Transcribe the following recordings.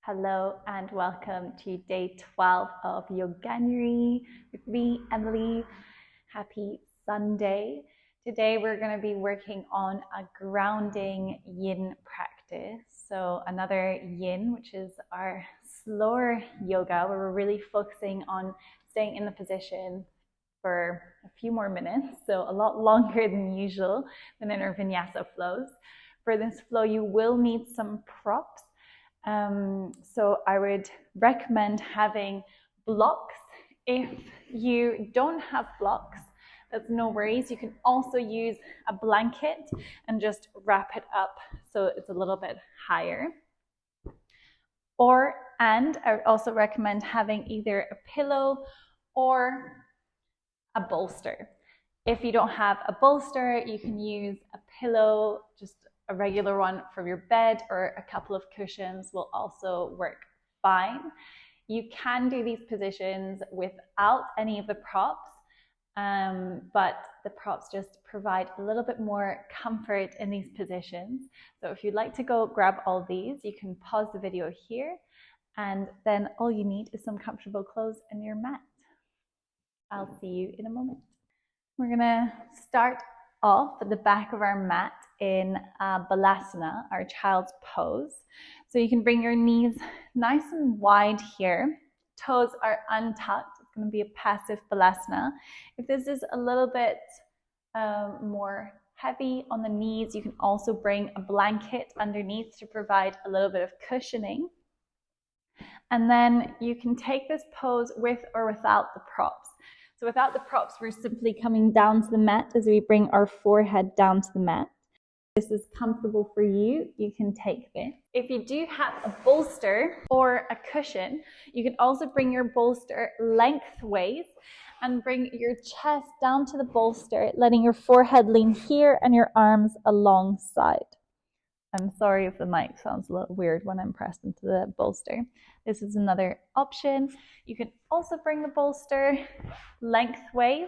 Hello and welcome to day 12 of YOGANUARY with me, Emilie. Happy Sunday. Today we're going to be working on a grounding yin practice. So another yin, which is our slower yoga, where we're really focusing on staying in the position for a few more minutes, so a lot longer than usual than in our vinyasa flows. For this flow, you will need some props. So I would recommend having blocks. If you don't have blocks, that's no worries. You can also use a blanket and just wrap it up so it's a little bit higher. And I would also recommend having either a pillow or a bolster. If you don't have a bolster, you can use a pillow, just a regular one from your bed, or a couple of cushions will also work fine. You can do these positions without any of the props, but the props just provide a little bit more comfort in these positions. So if you'd like to go grab all these, you can pause the video here, and then all you need is some comfortable clothes and your mat. I'll see you in a moment. We're gonna start off at the back of our mat in Balasana, our child's pose. So you can bring your knees nice and wide here. Toes are untucked. It's gonna be a passive Balasana. If this is a little bit more heavy on the knees, you can also bring a blanket underneath to provide a little bit of cushioning. And then you can take this pose with or without the props. So without the props, we're simply coming down to the mat as we bring our forehead down to the mat. If this is comfortable for you, you can take this. If you do have a bolster or a cushion, you can also bring your bolster lengthways and bring your chest down to the bolster, letting your forehead lean here and your arms alongside. I'm sorry if the mic sounds a little weird when I'm pressed into the bolster. This is another option. You can also bring the bolster lengthways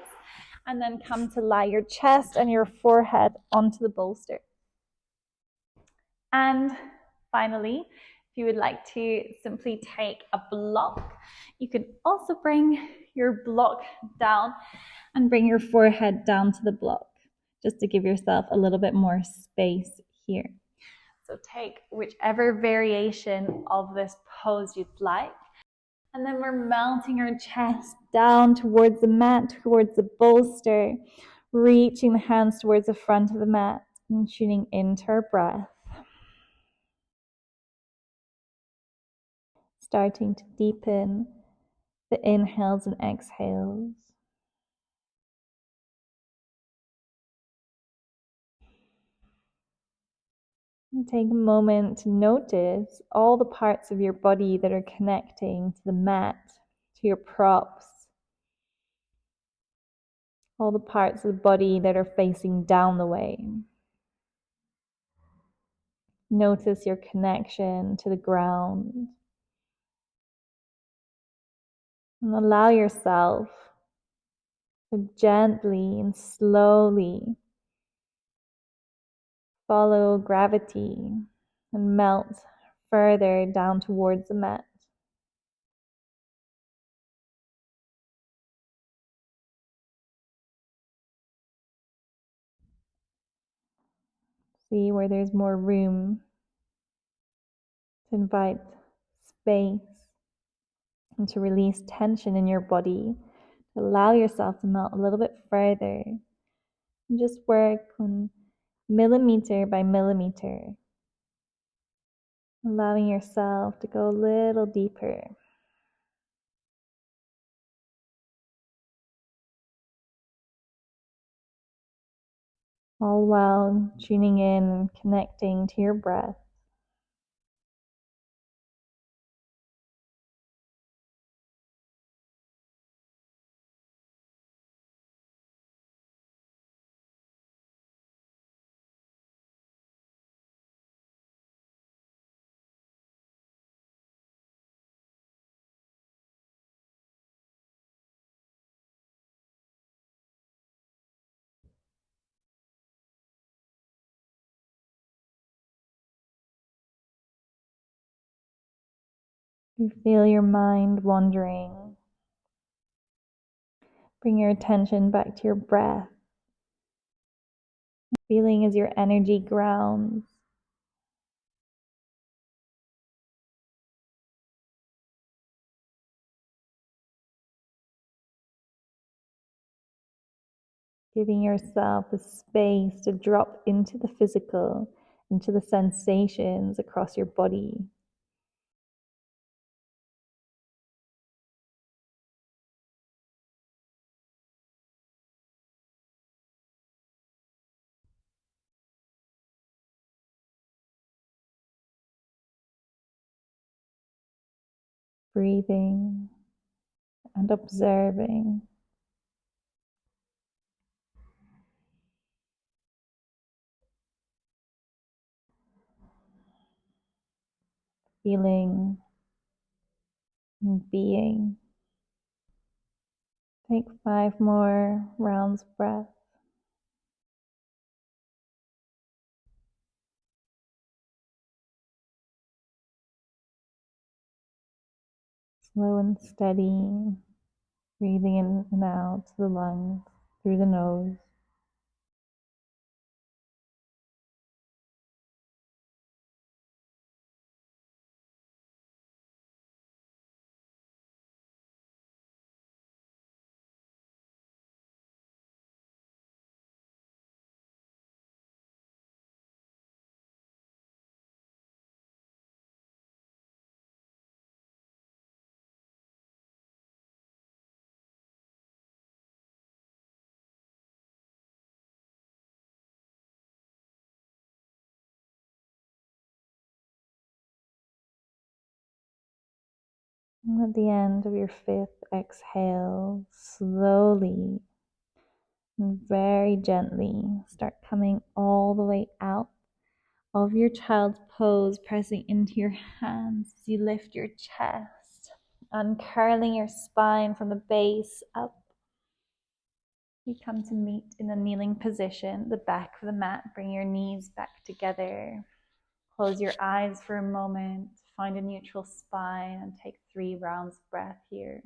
and then come to lie your chest and your forehead onto the bolster. And finally, if you would like to simply take a block, you can also bring your block down and bring your forehead down to the block, just to give yourself a little bit more space here. So take whichever variation of this pose you'd like. And then we're mounting our chest down towards the mat, towards the bolster, reaching the hands towards the front of the mat and tuning into our breath. Starting to deepen the inhales and exhales. And take a moment to notice all the parts of your body that are connecting to the mat, to your props. All the parts of the body that are facing down the way. Notice your connection to the ground. And allow yourself to gently and slowly follow gravity and melt further down towards the mat. See where there's more room to invite space and to release tension in your body. Allow yourself to melt a little bit further and just work on millimeter by millimeter, allowing yourself to go a little deeper. All while tuning in and connecting to your breath. You feel your mind wandering. Bring your attention back to your breath. Feeling as your energy grounds. Giving yourself the space to drop into the physical, into the sensations across your body. Breathing and observing. Feeling and being. Take 5 more rounds of breath. Slow and steady. Breathing in and out to the lungs, through the nose. And at the end of your 5th exhale, slowly and very gently start coming all the way out of your child's pose, pressing into your hands as you lift your chest, uncurling your spine from the base up. You come to meet in a kneeling position, the back of the mat. Bring your knees back together. Close your eyes for a moment, find a neutral spine, and take 3 rounds of breath here.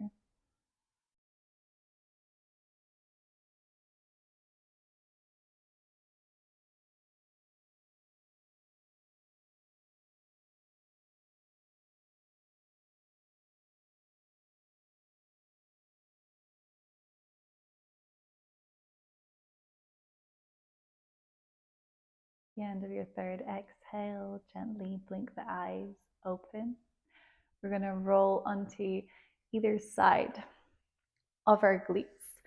The end of your 3rd exhale, gently blink the eyes open. We're going to roll onto either side of our glutes.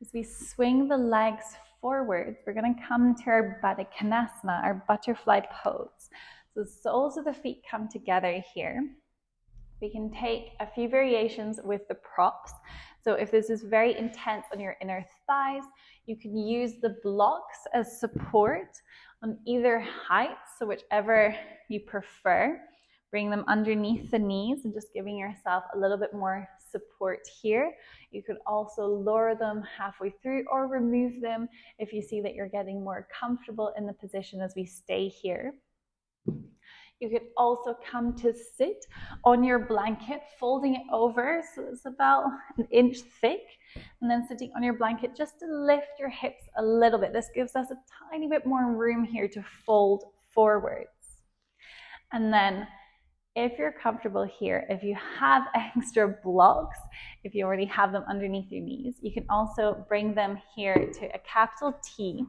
As we swing the legs forwards, we're going to come to our Baddha Konasana, our butterfly pose. So the soles of the feet come together here. We can take a few variations with the props. So if this is very intense on your inner thighs, you can use the blocks as support on either height, so whichever you prefer. Bring them underneath the knees and just giving yourself a little bit more support here. You could also lower them halfway through or remove them if you see that you're getting more comfortable in the position as we stay here. You could also come to sit on your blanket, folding it over so it's about an inch thick, and then sitting on your blanket just to lift your hips a little bit. This gives us a tiny bit more room here to fold forwards. And then if you're comfortable here, if you have extra blocks, if you already have them underneath your knees, you can also bring them here to a capital T,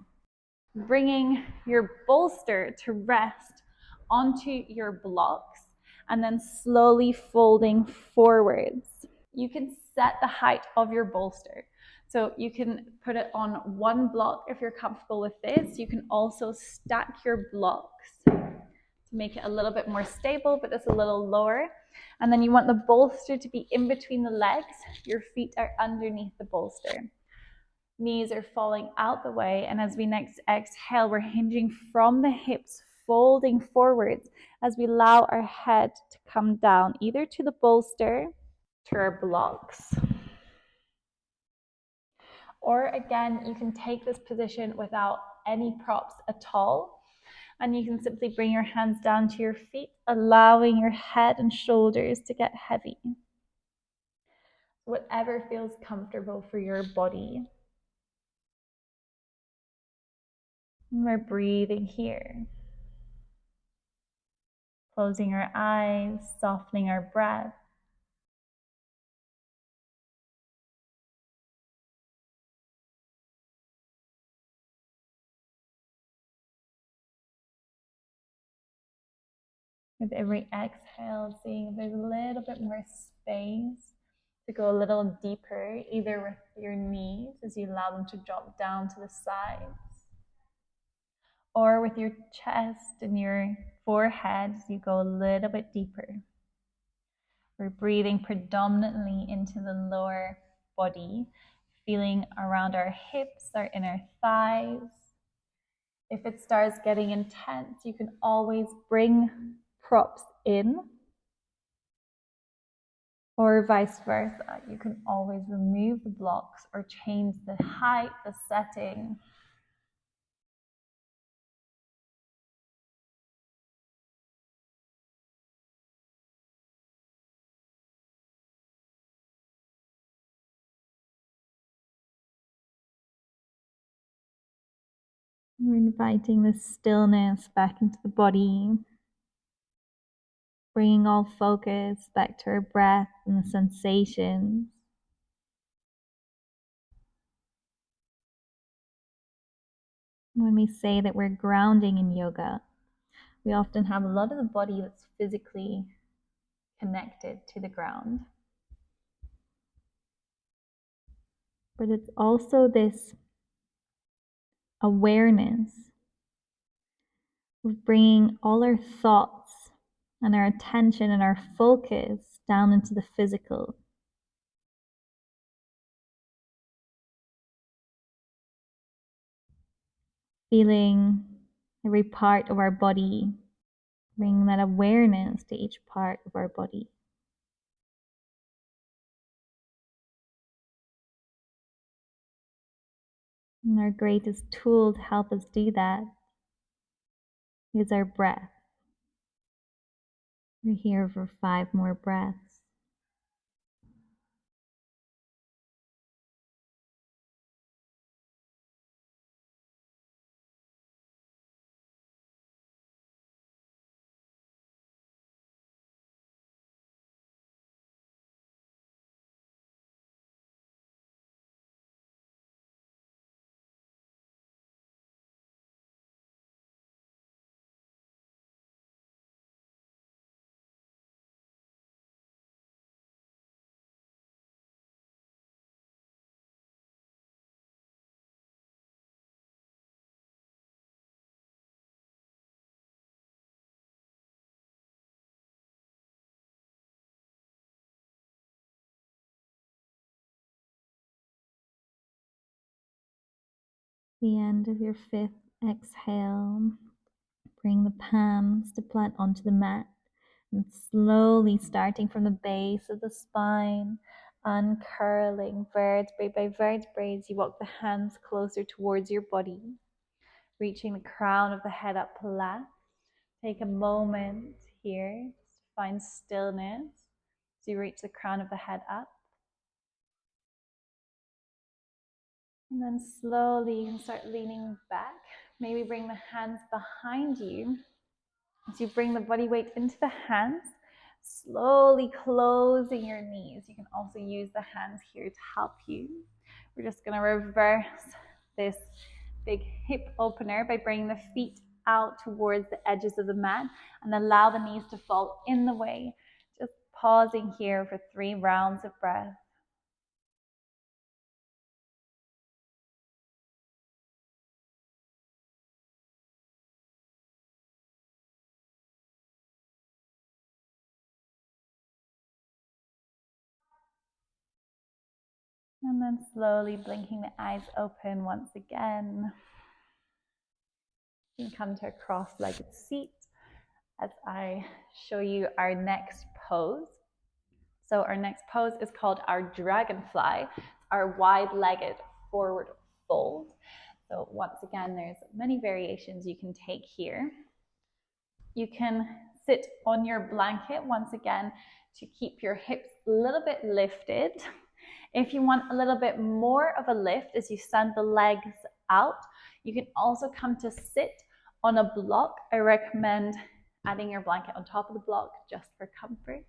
bringing your bolster to rest onto your blocks and then slowly folding forwards. You can set the height of your bolster. So you can put it on one block if you're comfortable with this. You can also stack your blocks to make it a little bit more stable, but it's a little lower. And then you want the bolster to be in between the legs. Your feet are underneath the bolster. Knees are falling out the way, and as we next exhale, we're hinging from the hips, folding forwards as we allow our head to come down, either to the bolster, to our blocks. Or again, you can take this position without any props at all. And you can simply bring your hands down to your feet, allowing your head and shoulders to get heavy. Whatever feels comfortable for your body. And we're breathing here. Closing our eyes, softening our breath. With every exhale, seeing if there's a little bit more space to go a little deeper, either with your knees as you allow them to drop down to the sides, or with your chest and your forehead as you go a little bit deeper. We're breathing predominantly into the lower body, feeling around our hips, our inner thighs. If it starts getting intense, you can always bring props in, or vice versa. You can always remove the blocks or change the height, the setting. We're inviting the stillness back into the body, bringing all focus back to our breath and the sensations. When we say that we're grounding in yoga, we often have a lot of the body that's physically connected to the ground. But it's also this awareness of bringing all our thoughts and our attention and our focus down into the physical. Feeling every part of our body, bringing that awareness to each part of our body. And our greatest tool to help us do that is our breath. We're here for 5 more breaths. The end of your 5th exhale, bring the palms to plant onto the mat, and slowly starting from the base of the spine, uncurling vertebrae by vertebrae as you walk the hands closer towards your body, reaching the crown of the head up flat. Take a moment here to find stillness as you reach the crown of the head up. And then slowly you can start leaning back. Maybe bring the hands behind you. As you bring the body weight into the hands, slowly closing your knees. You can also use the hands here to help you. We're just going to reverse this big hip opener by bringing the feet out towards the edges of the mat and allow the knees to fall in the way. Just pausing here for 3 rounds of breath. And then slowly blinking the eyes open once again. You can come to a cross-legged seat as I show you our next pose. So our next pose is called our dragonfly. It's our wide-legged forward fold. So once again, there's many variations you can take here. You can sit on your blanket once again to keep your hips a little bit lifted. If you want a little bit more of a lift as you send the legs out, you can also come to sit on a block. I recommend adding your blanket on top of the block just for comfort.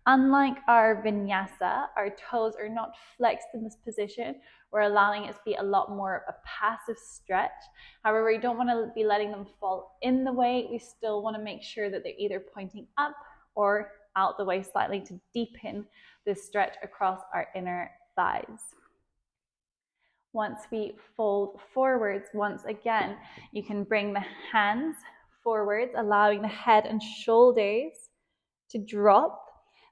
Unlike our vinyasa, our toes are not flexed in this position. We're allowing it to be a lot more of a passive stretch. However, we don't want to be letting them fall in the way. We still want to make sure that they're either pointing up or out the way slightly to deepen this stretch across our inner thighs. Once we fold forwards, once again, you can bring the hands forwards, allowing the head and shoulders to drop.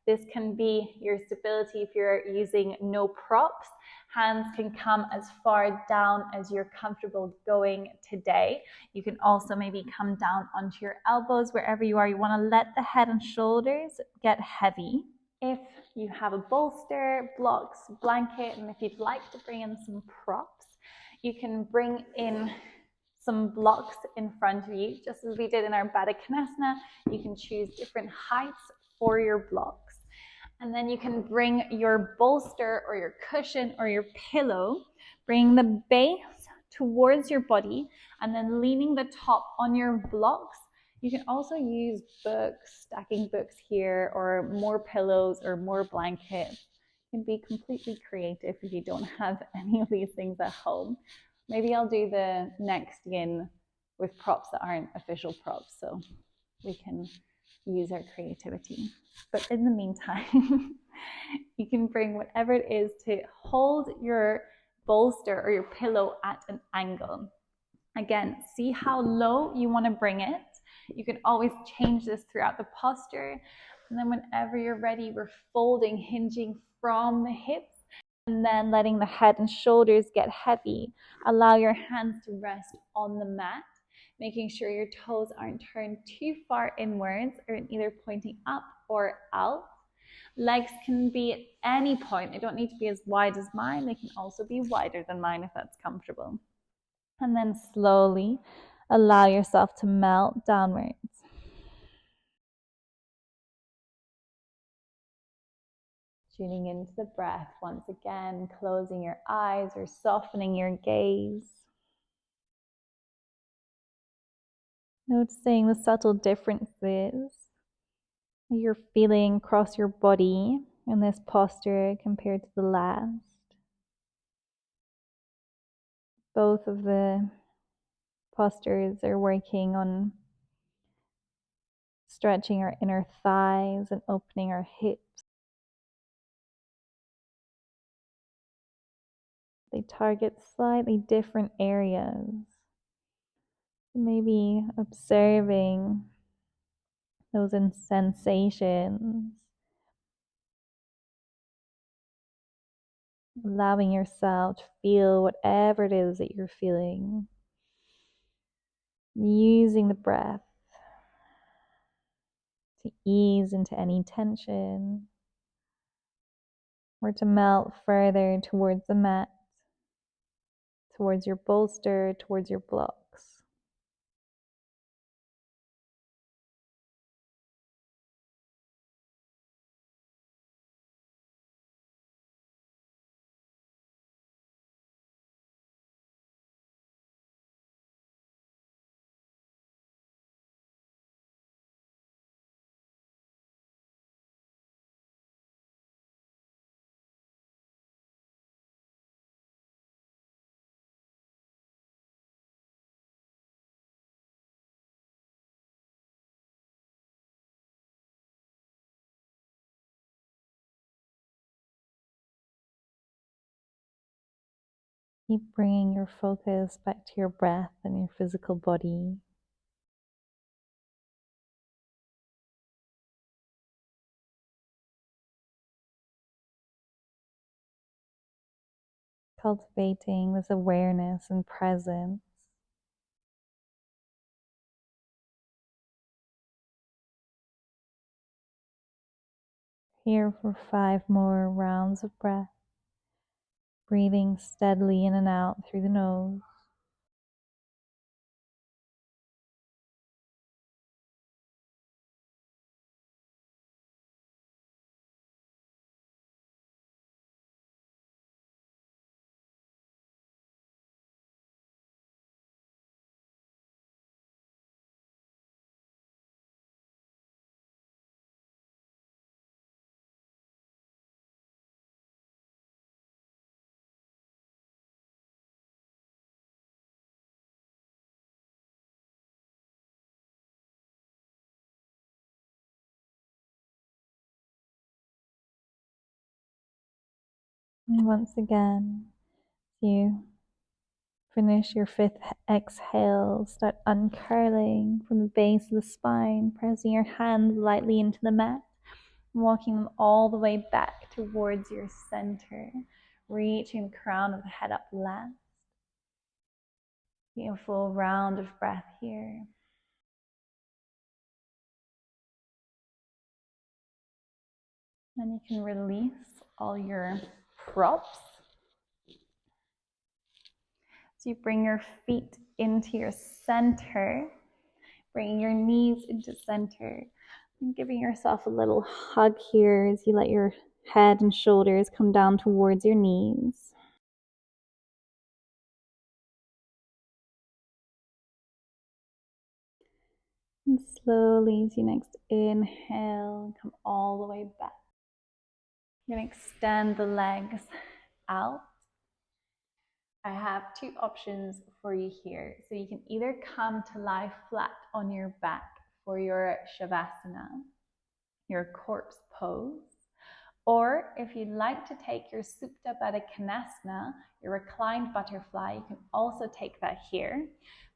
This can be your stability if you're using no props. Hands can come as far down as you're comfortable going today. You can also maybe come down onto your elbows wherever you are. You want to let the head and shoulders get heavy. If you have a bolster, blocks, blanket, and if you'd like to bring in some props, you can bring in some blocks in front of you, just as we did in our Baddha Konasana. You can choose different heights for your blocks. And then you can bring your bolster or your cushion or your pillow, bring the base towards your body, and then leaning the top on your blocks. You can also use books, stacking books here, or more pillows or more blankets. You can be completely creative if you don't have any of these things at home. Maybe I'll do the next yin with props that aren't official props, so we can use our creativity. But in the meantime, you can bring whatever it is to hold your bolster or your pillow at an angle. Again, see how low you want to bring it. You can always change this throughout the posture. And then whenever you're ready, we're folding, hinging from the hips, and then letting the head and shoulders get heavy. Allow your hands to rest on the mat, making sure your toes aren't turned too far inwards or either pointing up or out. Legs can be at any point. They don't need to be as wide as mine. They can also be wider than mine if that's comfortable. And then slowly allow yourself to melt downwards. Tuning into the breath once again, closing your eyes or softening your gaze. Noticing the subtle differences you're feeling across your body in this posture compared to the last. Both of the postures are working on stretching our inner thighs and opening our hips. They target slightly different areas. Maybe observing those sensations, allowing yourself to feel whatever it is that you're feeling, using the breath to ease into any tension or to melt further towards the mat, towards your bolster, towards your blocks. Keep bringing your focus back to your breath and your physical body. Cultivating this awareness and presence. Here for 5 more rounds of breath. Breathing steadily in and out through the nose. And once again, you finish your 5th exhale, start uncurling from the base of the spine, pressing your hands lightly into the mat, walking them all the way back towards your center, reaching the crown of the head up last. Beautiful round of breath here. Then you can release all your props. So you bring your feet into your center, bringing your knees into center, and giving yourself a little hug here as you let your head and shoulders come down towards your knees. And slowly, as you next inhale, come all the way back. You're going to extend the legs out. I have 2 options for you here. So you can either come to lie flat on your back for your Shavasana, your corpse pose, or if you'd like to take your Supta Baddha Konasana, your reclined butterfly, you can also take that here.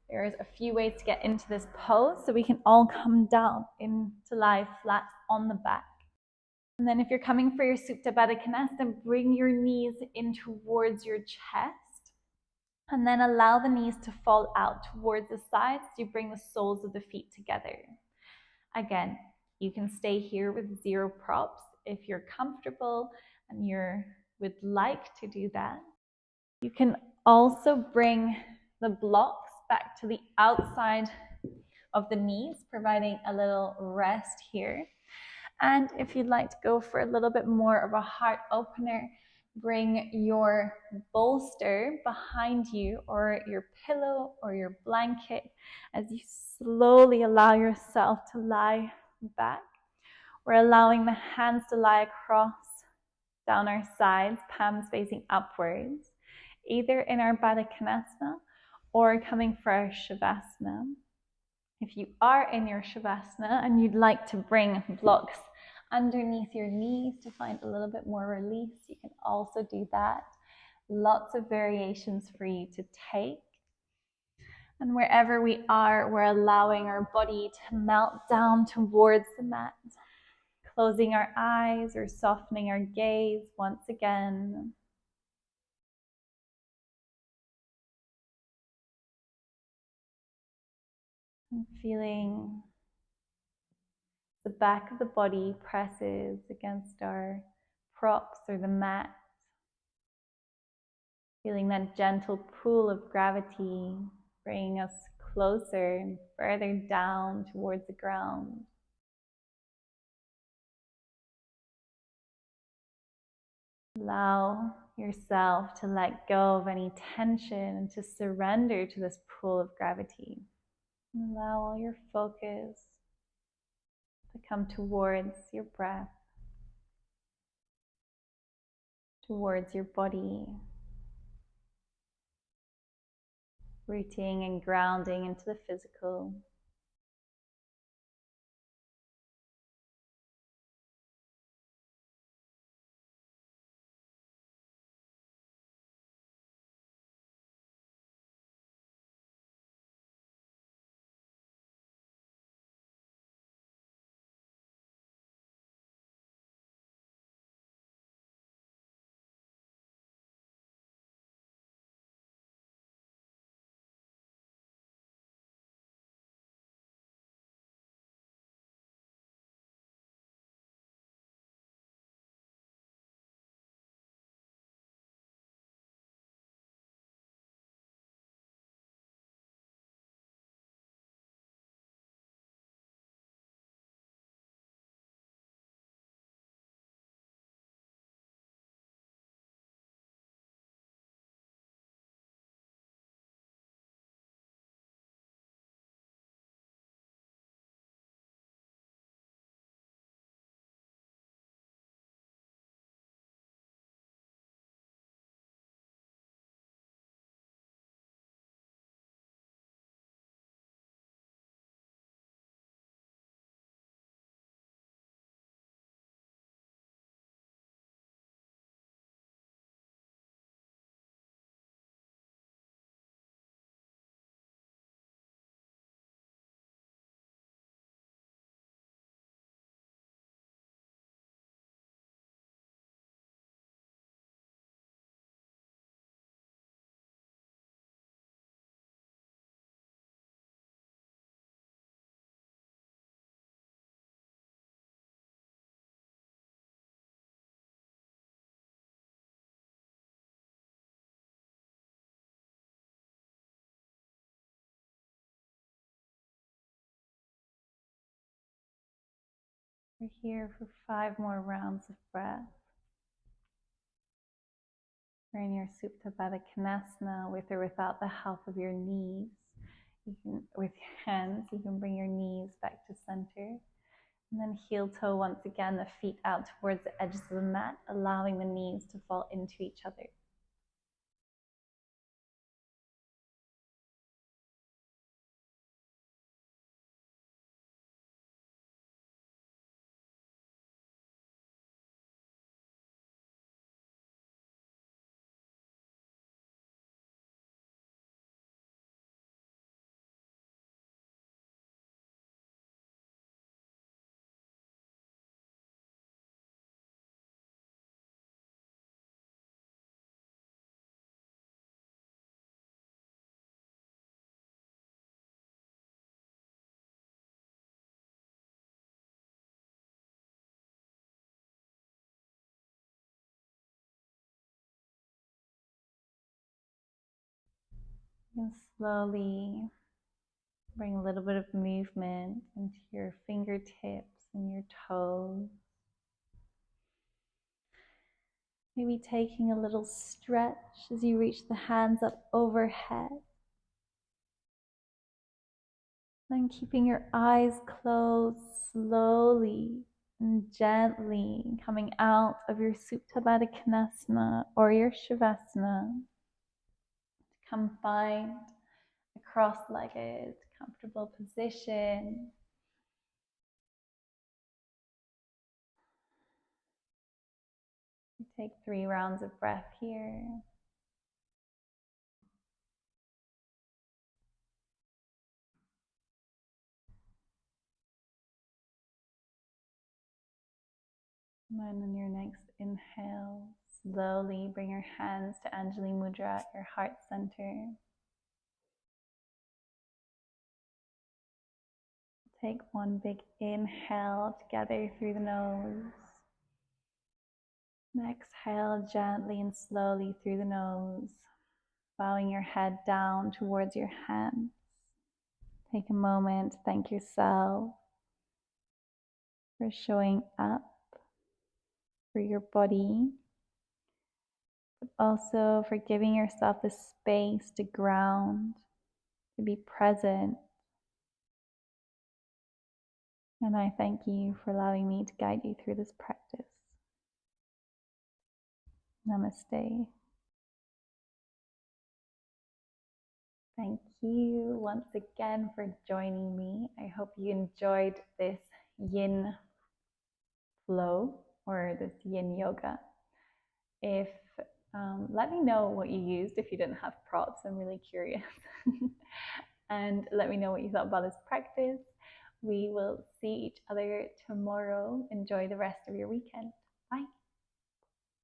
There's a few ways to get into this pose, so we can all come down into lie flat on the back. And then if you're coming for your Supta Baddha Konasana, bring your knees in towards your chest. And then allow the knees to fall out towards the sides. You bring the soles of the feet together. Again, you can stay here with 0 props if you're comfortable and you would like to do that. You can also bring the blocks back to the outside of the knees, providing a little rest here. And if you'd like to go for a little bit more of a heart opener, bring your bolster behind you, or your pillow or your blanket, as you slowly allow yourself to lie back. We're allowing the hands to lie across down our sides, palms facing upwards, either in our Baddha Konasana or coming for our Shavasana. If you are in your Shavasana and you'd like to bring blocks underneath your knees to find a little bit more release, you can also do that. Lots of variations for you to take. And wherever we are, we're allowing our body to melt down towards the mat, closing our eyes or softening our gaze once again. And feeling the back of the body presses against our props or the mat. Feeling that gentle pull of gravity bringing us closer and further down towards the ground. Allow yourself to let go of any tension and to surrender to this pull of gravity. And allow all your focus to come towards your breath, towards your body, rooting and grounding into the physical. We're here for 5 more rounds of breath. We're in your Supta Baddha Konasana, with or without the help of your knees. You can, with your hands, you can bring your knees back to center. And then heel toe once again, the feet out towards the edges of the mat, allowing the knees to fall into each other. And slowly bring a little bit of movement into your fingertips and your toes. Maybe taking a little stretch as you reach the hands up overhead. Then keeping your eyes closed, slowly and gently coming out of your Supta Baddha Konasana or your Shavasana. Come find a cross-legged, comfortable position. Take 3 rounds of breath here. And then on your next inhale, slowly bring your hands to Anjali Mudra at your heart center. Take one big inhale together through the nose. And exhale gently and slowly through the nose, bowing your head down towards your hands. Take a moment to thank yourself for showing up for your body, but also for giving yourself the space to ground, to be present. And I thank you for allowing me to guide you through this practice. Namaste. Thank you once again for joining me. I hope you enjoyed this yin flow or this yin yoga. If let me know what you used if you didn't have props. I'm really curious. And let me know what you thought about this practice. We will see each other tomorrow. Enjoy the rest of your weekend.